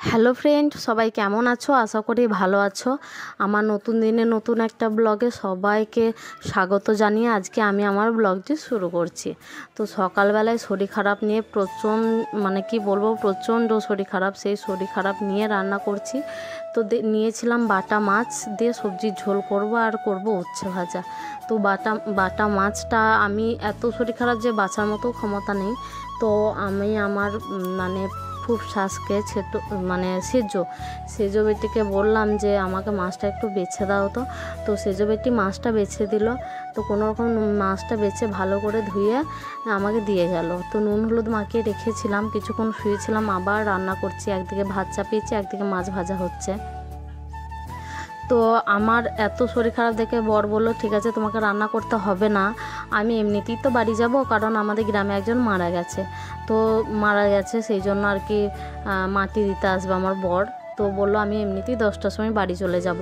Hello friend, সবাই কেমন আছো? আশা করি ভালো আছো। আমার নতুন দিনে নতুন একটা ব্লগে সবাইকে স্বাগত জানিয়ে আজকে আমি আমার ব্লগটি শুরু করছি। তো সকালবেলায় শরীর খারাপ নিয়ে প্রচণ্ড শরীর খারাপ, সেই শরীর খারাপ নিয়ে রান্না করছি। তো নিয়েছিলাম বাটা মাছ দিয়ে সবজির ঝোল করব আর করব উচ্ছে ভাজা। তো বাটা মাছটা আমি এত শরীর খারাপ যে বাছার মতো ক্ষমতা নেই। তো আমি আমার খুব শ্বাসকে সেজো বেটিকে বললাম যে আমাকে মাছটা একটু বেছে দাও। তো সেজো বেটি মাছটা বেছে দিল। তো কোনো রকম মাছটা বেছে ভালো করে ধুয়ে আমাকে দিয়ে গেল। তো নুন হলুদ মাখিয়ে রেখেছিলাম, কিছুক্ষণ শুয়েছিলাম, আবার রান্না করছি। একদিকে ভাত চাপিয়েছি, একদিকে মাছ ভাজা হচ্ছে। তো আমার এত শরীর খারাপ দেখে বর বলল, ঠিক আছে তোমাকে রান্না করতে হবে না, আমি এমনিতেই তো বাড়ি যাব, কারণ আমাদের গ্রামে একজন মারা গেছে সেই জন্য আর কি মাটি দিতে আসবে আমার বর। তো বললো আমি এমনিতেই 10টার সময় বাড়ি চলে যাব,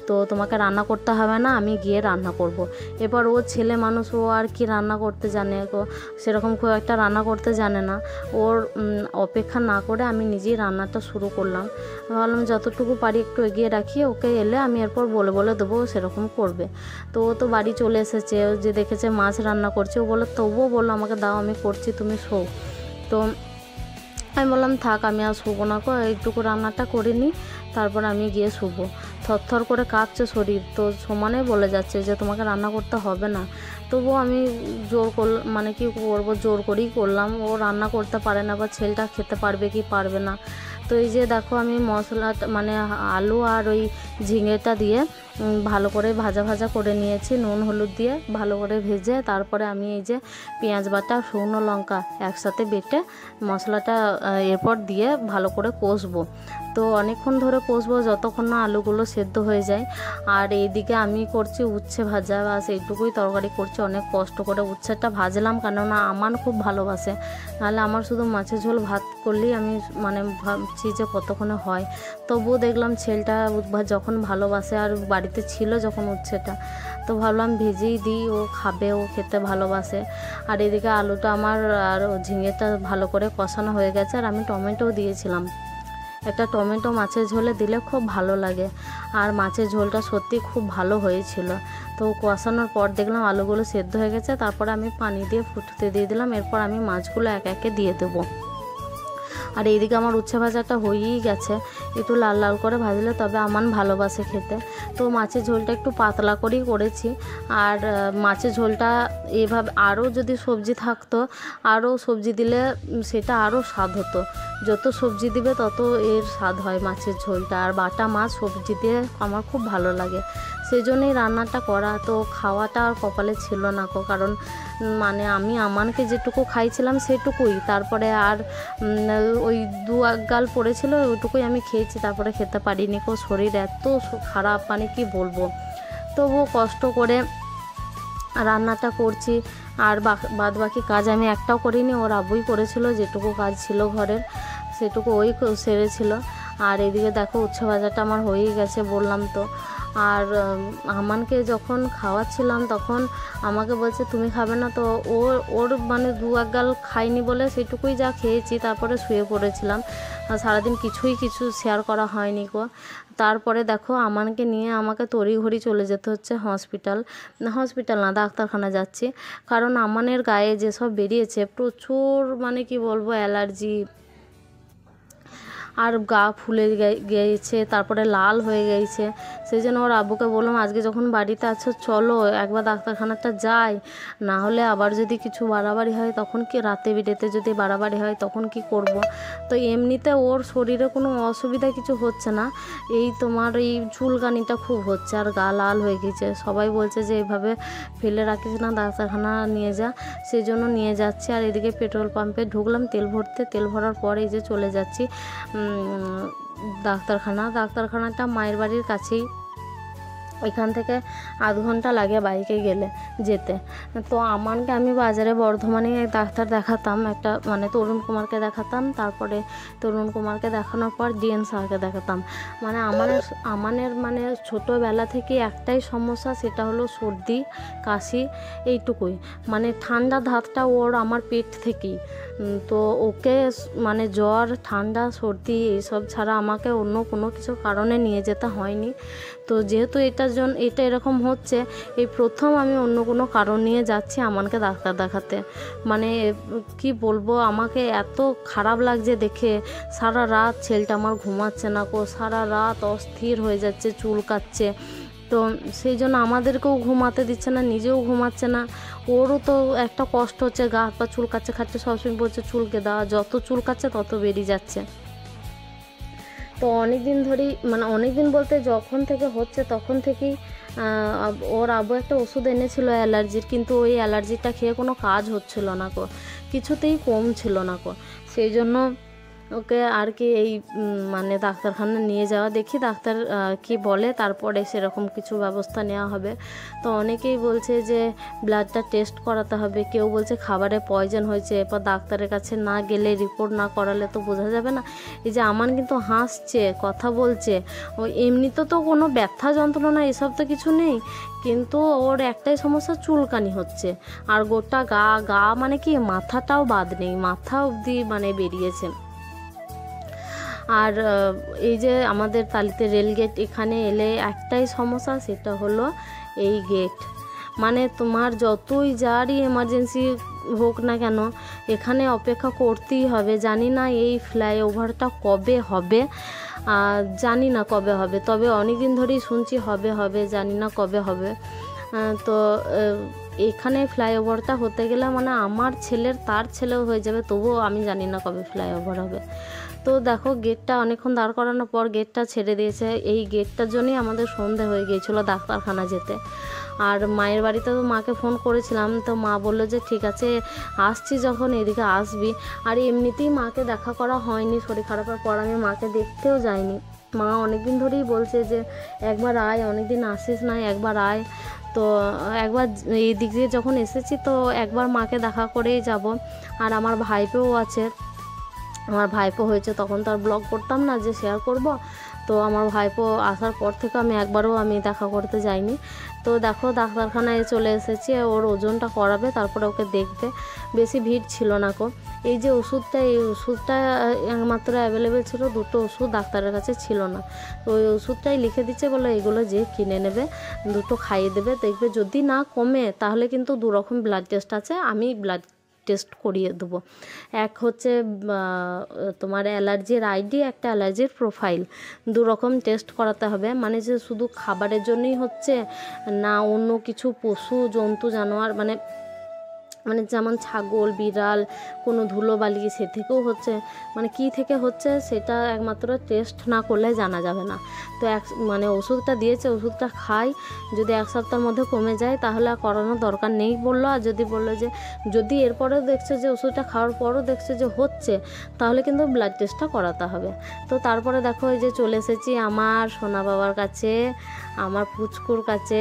তো তোমাকে রান্না করতে হবে না, আমি গিয়ে রান্না করব। এবার ও ছেলে মানুষ, ও আর কি রান্না করতে জানে, সেরকম খুব একটা রান্না করতে জানে না। ওর অপেক্ষা না করে আমি নিজেই রান্নাটা শুরু করলাম। ভাবলাম যতটুকু পারি একটু এগিয়ে রাখি, ওকে এলে আমি এরপর বলে দেবো, সেরকম করবে। তো ও তো বাড়ি চলে এসেছে, ও যে দেখেছে মাছ রান্না করছে, ও বললো, তবুও বললো আমাকে দাও, আমি করছি, তুমি শো। তো আমি বললাম থাক, আমি আর শুবো না, এইটুকু রান্নাটা করে নিই, তারপর আমি গিয়ে শুবো। থরথর করে কাঁপছে শরীর, তো সমানে বলে যাচ্ছে যে তোমাকে রান্না করতে হবে না। তবুও আমি জোর কি করবো, জোর করেই করলাম। ও রান্না করতে পারে না, বা ছেলেটা খেতে পারবে কি পারবে না। তো এই যে দেখো, আমি মশলাটা আলু আর ওই ঝিঙেটা দিয়ে ভালো করে ভাজা করে নিয়েছি, নুন হলুদ দিয়ে ভালো করে ভেজে। তারপরে আমি এই যে পেঁয়াজ বাটা, শুকনো লঙ্কা একসাথে বেটে মশলাটা এরপর দিয়ে ভালো করে কষবো। তো অনেকক্ষণ ধরে কষবো, যতক্ষণ না আলুগুলো সেদ্ধ হয়ে যায়। আর এইদিকে আমি করছি উচ্ছে ভাজা, বা সেইটুকুই তরকারি করছি। অনেক কষ্ট করে উচ্ছেটা ভাজলাম, কেননা আমান খুব ভালোবাসে, নাহলে আমার শুধু মাছের ঝোল ভাত করলেই আমি ভাবছি যে কতক্ষণে হয়। তবুও দেখলাম ছেলেটা যখন ভালোবাসে, আর বাড়িতে ছিল যখন উচ্ছেটা, তো ভাবলাম ভেজেই দিই, ও খাবে, ও খেতে ভালোবাসে। আর এদিকে আলুটা আমার আর ঝিঙেটা ভালো করে কষানো হয়ে গেছে, আর আমি টমেটোও দিয়েছিলাম। একটা টমেটো মাছের ঝোলে দিলে খুব ভালো লাগে, আর মাছের ঝোলটা সত্যি খুব ভালো হয়েছিল। তো কষানোর পর দেখলাম আলুগুলো সেদ্ধ হয়ে গেছে, তারপর আমি পানি দিয়ে ফুটতে দিয়ে দিলাম। এরপর আমি মাছগুলো একে দিয়ে দেবো। আর এইদিকে আমার উচ্ছে ভাজাটা হয়েই গেছে, একটু লাল লাল করে ভাজলে তবে আমার ভালোবাসে খেতে। তো মাছের ঝোলটা একটু পাতলা করেই করেছি। আর মাছের ঝোলটা এভাবে আরও যদি সবজি থাকতো, আরও সবজি দিলে সেটা আরও স্বাদ হতো। যত সবজি দিবে তত এর স্বাদ হয় মাছের ঝোলটা। আর বাটা মাছ সবজি দিয়ে আমার খুব ভালো লাগে, সেই জন্যই রান্নাটা করা। তো খাওয়াটা আর কপালে ছিল না, কারণ আমি আমানকে যেটুকু খাইছিলাম সেটুকুই, তারপরে আর ওই দু এক গাল পড়েছিল, ওইটুকুই আমি খেয়েছি, তারপরে খেতে পারিনি। শরীর এত খারাপ, কি বলবো। তবুও কষ্ট করে রান্নাটা করছি। আর বাদ বাকি কাজ আমি একটাও করিনি, ওর আব্বুই করেছিল, যেটুকু কাজ ছিল ঘরের সেটুকু ওই সেরেছিল। আর এদিকে দেখো উচ্ছে ভাজাটা আমার হয়েই গেছে, বললাম তো। আর আমানকে যখন খাওয়াচ্ছিলাম তখন আমাকে বলছে তুমি খাবে না, তো ওর দু এক গাল খাইনি বলে সেটুকুই যা খেয়েছি, তারপরে শুয়ে পড়েছিলাম। আর সারাদিন কিছু শেয়ার করা হয়নি। তারপরে দেখো আমানকে নিয়ে আমাকে তড়িঘড়ি চলে যেতে হচ্ছে হসপিটাল না, ডাক্তারখানা যাচ্ছি। কারণ আমানের গায়ে যেসব বেরিয়েছে, প্রচুর কি বলবো, অ্যালার্জি, আর গা ফুলে গিয়েছে, তারপরে লাল হয়ে গিয়েছে। সেই জন্য ওর আব্বুকে বললাম, আজকে যখন বাড়িতে আছো চলো একবার ডাক্তারখানাটা যাই, না হলে আবার যদি কিছু বাড়াবাড়ি হয় তখন কি, রাতে বিরেতে যদি বাড়াবাড়ি হয় তখন কি করব। তো এমনিতে ওর শরীরে কোনো অসুবিধা কিছু হচ্ছে না, এই তোমার এই চুলকানিটা খুব হচ্ছে, আর গা লাল হয়ে গেছে। সবাই বলছে যে এইভাবে ফেলে রাখিস না, ডাক্তারখানা নিয়ে যা, সেই জন্য নিয়ে যাচ্ছি। আর এদিকে পেট্রোল পাম্পে ঢুকলাম তেল ভরতে, তেল ভরার পর এই যে চলে যাচ্ছি ডাক্তারখানাটা মায়ের বাড়ির কাছেই। এখান থেকে আধ ঘন্টা লাগে বাইকে গেলে যেতে। তো আমানকে আমি বাজারে বর্ধমানে ডাক্তার দেখাতাম, একটা মানে তরুণ কুমারকে দেখাতাম, তারপরে তরুণ কুমারকে দেখানোর পর ডিএন স্যারকে দেখাতাম। মানে আমানের মানে ছোটোবেলা থেকে একটাই সমস্যা, সেটা হলো সর্দি কাশি, এইটুকুই। মানে ঠান্ডা ধাতটা ওর আমার পেট থেকেই। তো ওকে মানে জ্বর ঠান্ডা সর্দি এইসব ছাড়া আমাকে অন্য কোনো কিছু কারণে নিয়ে যেতে হয়নি। তো যেহেতু এটা এরকম হচ্ছে, এই প্রথম আমি অন্য কোনো কারণ নিয়ে যাচ্ছি আমানকে ডাক্তার দেখাতে। মানে কি বলবো, আমাকে এত খারাপ লাগছে দেখে। সারা রাত ছেলেটা আমার ঘুমাচ্ছে না গো, সারা রাত অস্থির হয়ে যাচ্ছে, চুলকাচ্ছে। তো সেই জন্য আমাদেরকেও ঘুমাতে দিচ্ছে না, নিজেও ঘুমাচ্ছে না। ওরও তো একটা কষ্ট হচ্ছে, গা হাত পা চুলকাচ্ছে, খাচ্ছে, সবসময় বলছে চুলকে দেওয়া, যত চুলকাচ্ছে তত বেরিয়ে যাচ্ছে। তো অনেক দিন ধরেই, মানে অনেক দিন বলতে যখন থেকে হচ্ছে তখন থেকেই ওর আব্বু একটা ওষুধ এনেছিল অ্যালার্জির, কিন্তু ওই অ্যালার্জিটা খেয়ে কোনো কাজ হচ্ছিল না গো, কিছুতেই কম ছিল না গো। সেই জন্য ওকে আর কি এই মানে ডাক্তারখানা নিয়ে যাওয়া, দেখি ডাক্তার কি বলে, তারপরে সেরকম কিছু ব্যবস্থা নেওয়া হবে। তো অনেকেই বলছে যে ব্লাডটা টেস্ট করাতে হবে, কেউ বলছে খাবারে পয়জন হয়েছে, এরপর ডাক্তারের কাছে না গেলে, রিপোর্ট না করালে তো বোঝা যাবে না। এই যে আমান কিন্তু হাসছে, কথা বলছে, ও এমনিতে তো কোনো ব্যথা যন্ত্রণা এসব তো কিছু নেই, কিন্তু ওর একটাই সমস্যা, চুলকানি হচ্ছে। আর গোটা গা মানে কি মাথাটাও বাদ নেই, মাথা অবধি মানে বেরিয়েছে। আর এই যে আমাদের তালিতে রেলগেট, এখানে এলে একটাই সমস্যা, সেটা হলো এই গেট। মানে তোমার যতই যারই এমার্জেন্সি হোক না কেন, এখানে অপেক্ষা করতেই হবে। জানি না এই ফ্লাইওভারটা কবে হবে, জানি না কবে হবে, তবে অনেক দিন ধরেই শুনছি হবে, জানি না কবে হবে। তো এখানে ফ্লাইওভারটা হতে গেলে মানে আমার তার ছেলেও হয়ে যাবে, তবুও আমি জানি না কবে ফ্লাইওভার হবে। তো দেখো গেটটা অনেকক্ষণ দাঁড় করানোর পর গেটটা ছেড়ে দিয়েছে। এই গেটটার জন্যই আমাদের সন্ধে হয়ে গিয়েছিলো ডাক্তারখানা যেতে। আর মায়ের বাড়িতে তো মাকে ফোন করেছিলাম, তো মা বললো যে ঠিক আছে আসছি যখন এদিকে আসবি। আর এমনিতেই মাকে দেখা করা হয়নি, শরীর খারাপের পর আমি মাকে দেখতেও যাইনি। মা অনেকদিন ধরেই বলছে যে একবার আয়, অনেকদিন আসিস না, একবার আয়। তো একবার এই দিক দিয়ে যখন এসেছি তো একবার মাকে দেখা করেই যাব। আর আমার ভাইপোও আছে, আমার ভাইপো হয়েছে, তখন তো আর ব্লগ করতাম না যে শেয়ার করব। তো আমার ভাইপো আসার পর থেকে আমি একবারও দেখা করতে যাইনি। তো দেখো ডাক্তারখানায় চলে এসেছি, ওর ওজনটা করাবে, তারপরে ওকে দেখবে। বেশি ভিড় ছিল না গো। এই যে এই ওষুধটা একমাত্র অ্যাভেলেবেল ছিল, দুটো ওষুধ ডাক্তারের কাছে ছিল না। তো ওই ওষুধটাই লিখে দিচ্ছে, বলে এগুলো যে কিনে নেবে, দুটো খাইয়ে দেবে, দেখবে যদি না কমে তাহলে কিন্তু 2 রকম ব্লাড টেস্ট আছে, আমি ব্লাড টেস্ট করিয়ে দেবো। এক হচ্ছে তোমার অ্যালার্জির আইডি, একটা অ্যালার্জির প্রোফাইল, 2 রকম টেস্ট করাতে হবে। মানে যে শুধু খাবারের জন্যই হচ্ছে না অন্য কিছু পশু জন্তু জানোয়ার, মানে যেমন ছাগল বিড়াল কোনো ধুলোবালি সে থেকেও হচ্ছে, মানে কি থেকে হচ্ছে সেটা একমাত্র টেস্ট না করলে জানা যাবে না। তো মানে ওষুধটা দিয়েছে, ওষুধটা খাই, যদি 1 সপ্তাহের মধ্যে কমে যায় তাহলে আর করানোর দরকার নেই বললো। আর যদি বললো যে যদি এরপরেও দেখছে যে ওষুধটা খাওয়ার পরও দেখছে যে হচ্ছে, তাহলে কিন্তু ব্লাড টেস্টটা করাতে হবে। তো তারপরে দেখো এই যে চলে এসেছি আমার সোনা বাবার কাছে, আমার পুচকুর কাছে।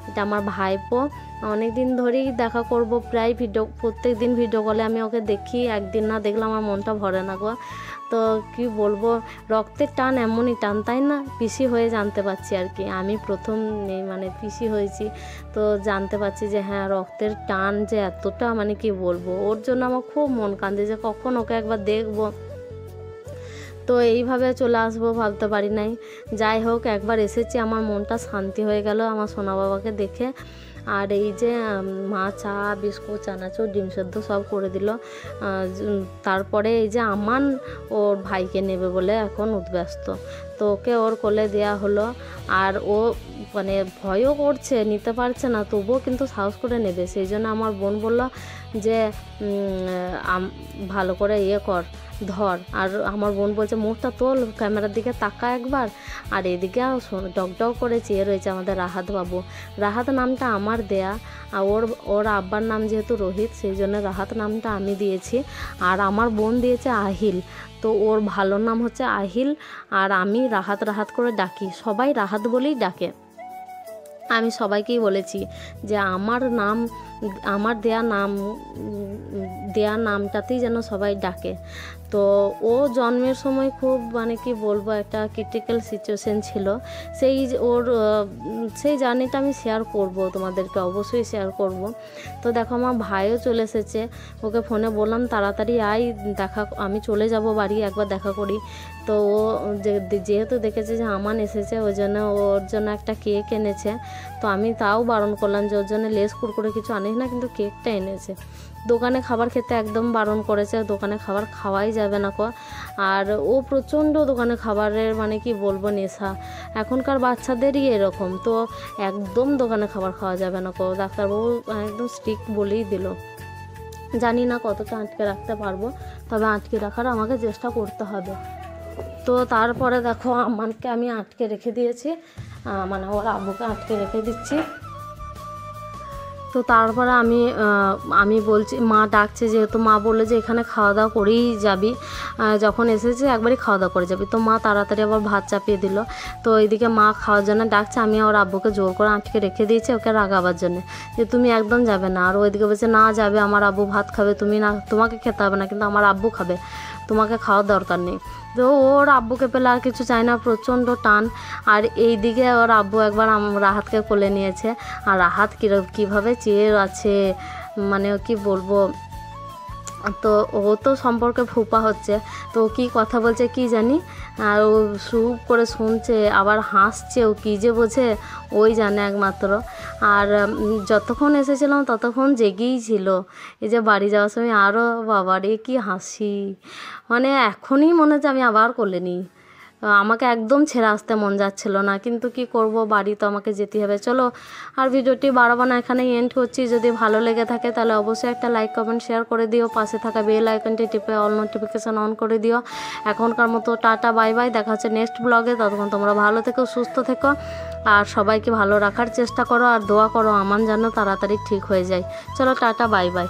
এটা আমার ভাইপো, অনেক দিন ধরেই দেখা করব, প্রায় প্রত্যেক দিন ভিডিও কলে আমি ওকে দেখি, একদিন না দেখলে আমার মনটা ভরে না গো। তো কি বলবো, রক্তের টান এমনই টান, তাই না? পিসি হয়ে জানতে পারছি আর কি, আমি প্রথম মানে পিসি হয়েছি, তো জানতে পারছি যে হ্যাঁ রক্তের টান যে এতটা, মানে কি বলবো, ওর জন্য আমার খুব মন কাঁদে যে কখন ওকে একবার দেখবো। তো এইভাবে চলে আসবো ভাবতে পারি নাই। যাই হোক একবার এসেছি, আমার মনটা শান্তি হয়ে গেল আমার সোনা বাবাকে দেখে। আর এই যে মা চা বিস্কুট চানাচুর ডিম সেদ্ধ সব করে দিল। তারপরে এই যে আমান ওর ভাইকে নেবে বলে এখন উদ্ব্যস্ত, তো ওকে ওর কোলে দেওয়া হলো। আর ও মানে ভয়ও করছে, নিতে পারছে না, তবুও কিন্তু সাহস করে নেবে। সেই জন্য আমার বোন বলল যে ভালো করে কর, ধর। আর আমার বোন বলছে মুখটা তোল, ক্যামেরার দিকে তাকা একবার। আর এদিকে ডক করে চেয়ে রয়েছে আমাদের রাহাত বাবু। রাহাত নামটা আমার দেয়া, আর ওর আব্বার নাম যেহেতু রোহিত, সেই জন্য রাহাত নামটা আমি দিয়েছি। আর আমার বোন দিয়েছে আহিল, তো ওর ভালো নাম হচ্ছে আহিল। আর আমি রাহাত করে ডাকি, সবাই রাহাত বলেই ডাকে। আমি সবাইকেই বলেছি যে আমার দেয়া নামটাতেই যেন সবাই ডাকে। তো ও জন্মের সময় খুব মানে কি বলবো একটা ক্রিটিক্যাল সিচুয়েশন ছিল। সেই জার্নিটা আমি শেয়ার করব, তোমাদেরকে অবশ্যই শেয়ার করব। তো দেখো আমার ভাইও চলে এসেছে, ওকে ফোনে বললাম তাড়াতাড়ি আয়, আমি চলে যাব বাড়ি, একবার দেখা করি। তো ও যেহেতু দেখেছে যে আমান এসেছে ওই জন্য ওর জন্য একটা কেক এনেছে। তো আমি তাও বারণ করলাম যে ওর জন্য লেস কুরকুরে কিছু আনিস না, কিন্তু কেকটা এনেছে। দোকানে খাবার খেতে একদম বারণ করেছে, দোকানে খাবার খাওয়াই যাবে না কো। আর ও প্রচণ্ড দোকানে খাবারের মানে কি বলবো নেশা, এখনকার বাচ্চাদেরই এরকম। তো একদম দোকানে খাবার খাওয়া যাবে না কো, ডাক্তারবাবু একদম স্ট্রিক্ট বলেই দিল। জানি না কতটা আটকে রাখতে পারবো, তবে আটকে রাখার আমাকে চেষ্টা করতে হবে। তো তারপরে দেখো আমাকে আমি আটকে রেখে দিয়েছি, মানে ওর আব্বুকে আটকে রেখে দিচ্ছি। তো তারপরে আমি বলছি, মা ডাকছে, যেহেতু মা বললো যে এখানে খাওয়া দাওয়া করেই যাবি, যখন এসেছে একবারই খাওয়া দাওয়া করে যাবি। তো মা তাড়াতাড়ি আবার ভাত চাপিয়ে দিল। তো এইদিকে মা খাওয়ার জন্য ডাকছে, আমি ওর আব্বুকে জোর করে আটকে রেখে দিয়েছি ওকে রাগাবার জন্য, যে তুমি একদম যাবে না। আর ওইদিকে বলছে না যাবে, আমার আব্বু ভাত খাবে, তোমাকে খেতে হবে না, কিন্তু আমার আব্বু খাবে, তোমাকে খাওয়ার দরকার নেই। তো ওর আব্বুকে পেলে আর কিছু চাই না, প্রচণ্ড টান। আর এই দিকে ওর আব্বু একবার রাহাতকে কোলে নিয়েছে, আর রাহাত কীভাবে চেয়ে আছে মানে কি বলবো। তো ও তো সম্পর্কে ফুপা হচ্ছে, তো কী কথা বলছে কি জানি, আর ও চুপ করে শুনছে, আবার হাসছে, ও কী যে বোঝে ওই জানে একমাত্র। আর যতক্ষণ এসেছিলাম ততক্ষণ জেগেই ছিল। এই যে বাড়ি যাওয়ার সময় আরও বাবারে কি হাসি, মানে এখনই মনে হচ্ছে আমি আবার কোলে নিই। আমাকে একদম ছেড়ে আসতে মন যাচ্ছিল না, কিন্তু কি করব, বাড়ি তো আমাকে যেতে হবে। চলো আর ভিডিওটি বাড়াবো না, এখানেই এন্ড করছি। যদি ভালো লেগে থাকে তাহলে অবশ্যই একটা লাইক কমেন্ট শেয়ার করে দিও, পাশে থাকা বেল আইকনটি টিপে অল নোটিফিকেশান অন করে দিও। এখনকার মতো টাটা বাই বাই, দেখা হচ্ছে নেক্সট ব্লগে। ততক্ষণ তোমরা ভালো থেকো, সুস্থ থেকো, আর সবাইকে ভালো রাখার চেষ্টা করো, আর দোয়া করো আমান যেন তাড়াতাড়ি ঠিক হয়ে যায়। চলো টাটা বাই বাই।